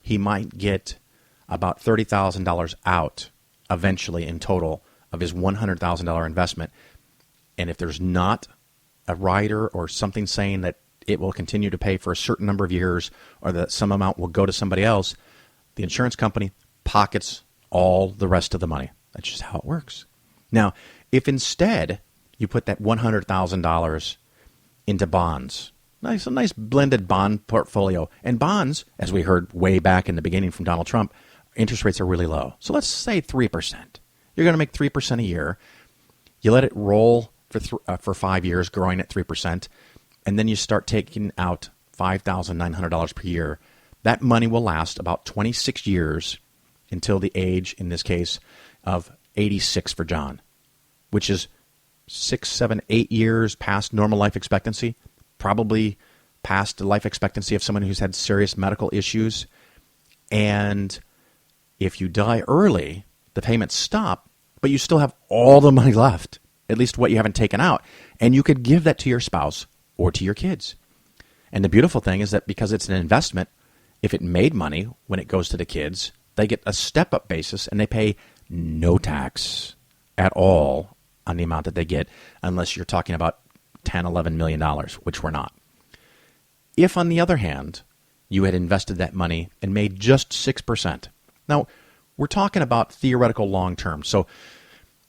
he might get about $30,000 out eventually in total of his $100,000 investment. And if there's not a rider or something saying that it will continue to pay for a certain number of years or that some amount will go to somebody else, the insurance company pockets all the rest of the money. That's just how it works. Now, if instead you put that $100,000 into bonds, a nice blended bond portfolio, and bonds, as we heard way back in the beginning from Donald Trump, interest rates are really low. So let's say 3%. You're going to make 3% a year. You let it roll for 5 years, growing at 3%, and then you start taking out $5,900 per year. That money will last about 26 years until the age, in this case, of 86 for John, which is 6, 7, 8 years past normal life expectancy, probably past the life expectancy of someone who's had serious medical issues. And if you die early, the payments stop, but you still have all the money left, at least what you haven't taken out. And you could give that to your spouse or to your kids. And the beautiful thing is that because it's an investment, if it made money when it goes to the kids, they get a step-up basis and they pay no tax at all on the amount that they get, unless you're talking about $10, $11 million, which we're not. If, on the other hand, you had invested that money and made just 6%. Now, we're talking about theoretical long-term. So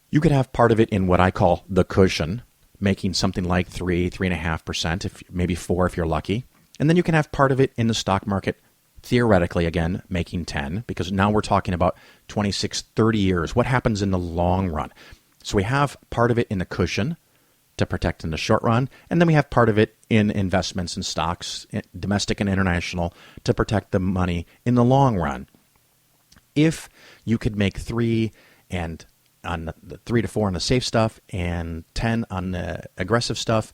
you could have part of it in what I call the cushion, making something like 3.5%, if maybe 4% if you're lucky. And then you can have part of it in the stock market, theoretically, again, making 10, because now we're talking about 26, 30 years. What happens in the long run? So we have part of it in the cushion to protect in the short run, and then we have part of it in investments and stocks, domestic and international, to protect the money in the long run. If you could make 3 and on the 3 to 4 on the safe stuff and 10 on the aggressive stuff,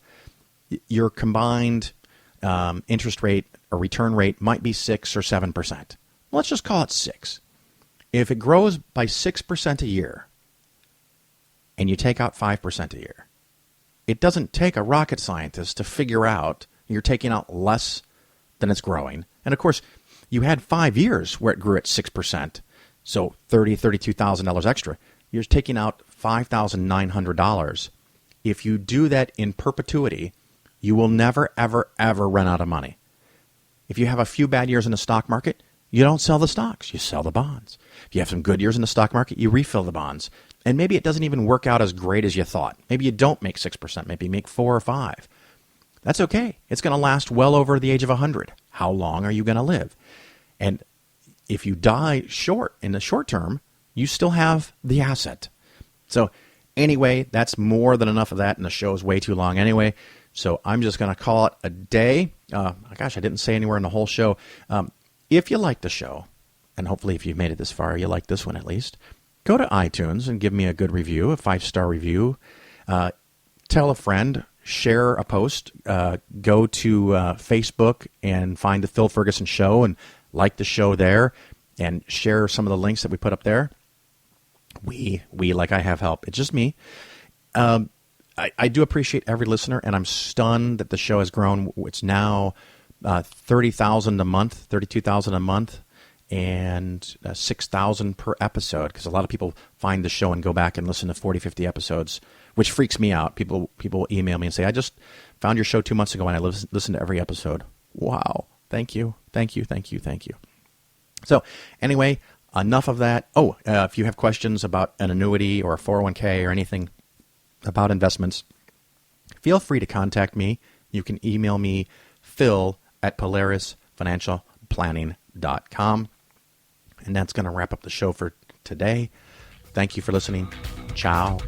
your combined interest rate or return rate might be 6 or 7%. Let's just call it 6. If it grows by 6% a year and you take out 5% a year, it doesn't take a rocket scientist to figure out you're taking out less than it's growing. And of course, you had 5 years where it grew at 6%, so $32,000 extra. You're taking out $5,900. If you do that in perpetuity, you will never, ever, ever run out of money. If you have a few bad years in the stock market, you don't sell the stocks, you sell the bonds. If you have some good years in the stock market, you refill the bonds. And maybe it doesn't even work out as great as you thought. Maybe you don't make 6%, maybe you make 4 or 5. That's okay. It's going to last well over the age of 100. How long are you going to live? And if you die short in the short term, you still have the asset. So anyway, that's more than enough of that, and the show is way too long anyway. So I'm just going to call it a day. Gosh, I didn't say anywhere in the whole show. If you like the show, and hopefully if you've made it this far, you like this one at least, go to iTunes and give me a good review, a 5-star review. Tell a friend, share a post. Go to Facebook and find the Phil Ferguson Show and like the show there and share some of the links that we put up there. We like I have help. It's just me. I do appreciate every listener, and I'm stunned that the show has grown. It's now 30,000 a month, 32,000 a month, and 6,000 per episode, because a lot of people find the show and go back and listen to 40, 50 episodes, which freaks me out. People email me and say, I just found your show 2 months ago and I listened to every episode. Wow. Thank you. Thank you. Thank you. Thank you. So anyway, enough of that. If you have questions about an annuity or a 401k or anything about investments, feel free to contact me. You can email me, phil@polarisfinancialplanning.com. And that's going to wrap up the show for today. Thank you for listening. Ciao.